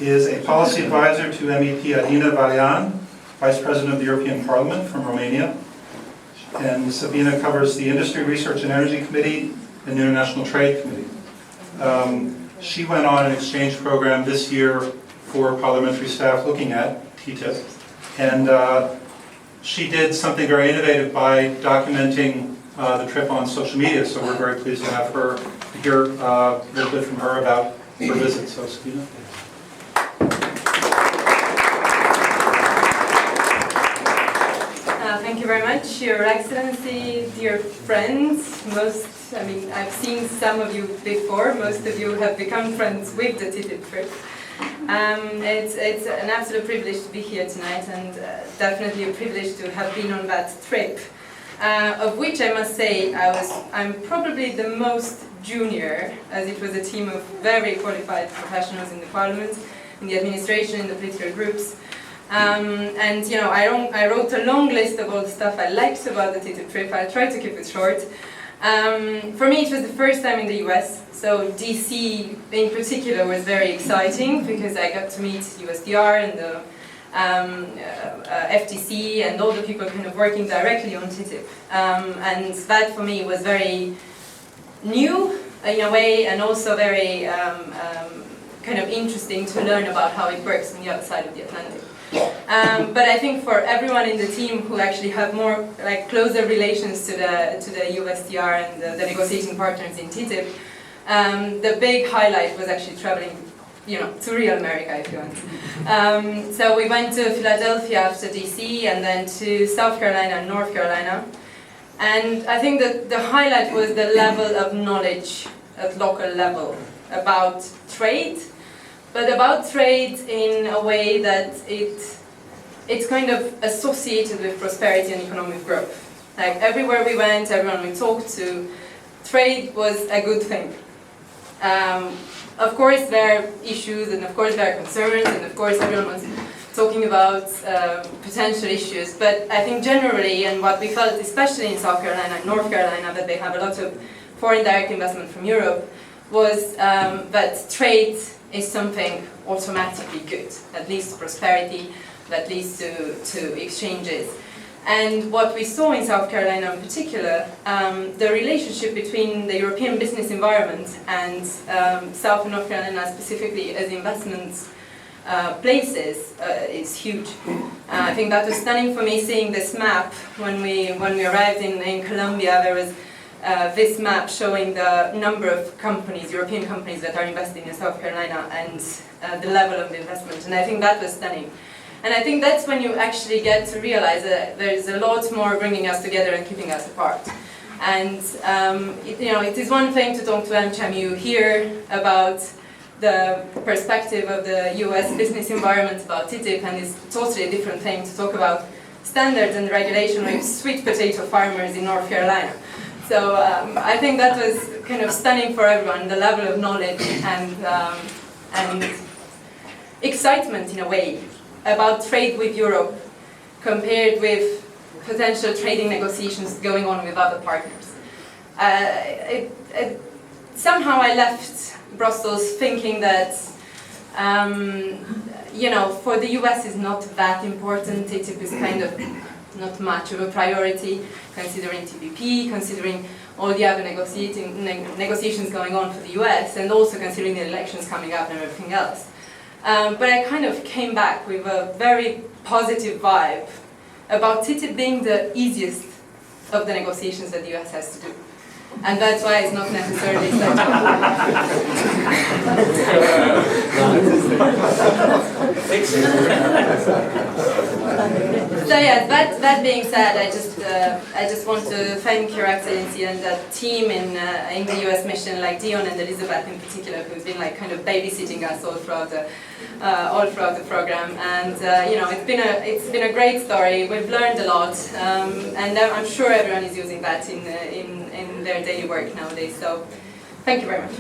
is a policy advisor to MEP Adina Valian, Vice President of the European Parliament from Romania. And Sabina covers the Industry, Research and Energy Committee and the International Trade Committee. She went on an exchange program this year for parliamentary staff looking at TTIP. And she did something very innovative by documenting the trip on social media. So we're very pleased to have her hear a little bit from her about her visit. So Sabina. Thank you very much, Your Excellency, dear friends. I've seen some of you before. Most of you have become friends with the TTIP trip. It's an absolute privilege to be here tonight, and definitely a privilege to have been on that trip, of which I must say I'm probably the most junior, as it was a team of very qualified professionals in the Parliament, in the administration, in the political groups. And you know, I wrote a long list of all the stuff I liked about the TTIP trip. I tried to keep it short. For me, it was the first time in the US, so DC in particular was very exciting because I got to meet USTR and the FTC and all the people kind of working directly on TTIP. And that for me was very new in a way, and also very kind of interesting to learn about how it works on the other side of the Atlantic. But I think for everyone in the team who actually have more closer relations to the USTR and the negotiating partners in TTIP, the big highlight was actually traveling, to real America, if you want. So we went to Philadelphia after DC, and then to South Carolina and North Carolina. And I think that the highlight was the level of knowledge at local level about trade, but about trade in a way that it's kind of associated with prosperity and economic growth. Like everywhere we went, everyone we talked to, trade was a good thing. Of course there are issues, and of course there are concerns, and of course everyone was talking about potential issues, but I think generally, and what we felt especially in South Carolina and North Carolina, that they have a lot of foreign direct investment from Europe, was that trade is something automatically good, that leads to prosperity, that leads to exchanges. And what we saw in South Carolina in particular, the relationship between the European business environment and South and North Carolina specifically as investment places is huge. I think that was stunning for me, seeing this map when we arrived in Colombia. There was this map showing the number of companies, European companies, that are investing in South Carolina and the level of the investment, and I think that was stunning. And I think that's when you actually get to realize that there's a lot more bringing us together and keeping us apart. And it is one thing to talk to AmCham, you hear about the perspective of the US business environment about TTIP, and it's totally a different thing to talk about standards and regulation with sweet potato farmers in North Carolina. So I think that was kind of stunning for everyone, the level of knowledge and excitement in a way about trade with Europe compared with potential trading negotiations going on with other partners. Somehow I left Brussels thinking that for the US is not that important. TTIP is kind of not much of a priority, considering TPP, considering all the other negotiations going on for the US, and also considering the elections coming up and everything else. But I kind of came back with a very positive vibe about TTIP being the easiest of the negotiations that the US has to do. And that's why it's not necessarily So yeah, that being said, I just want to thank Your Excellency and the team in the US mission, like Dion and Elizabeth in particular, who's been kind of babysitting us all throughout the program. And it's been a great story. We've learned a lot, and I'm sure everyone is using that in their daily work nowadays. So thank you very much.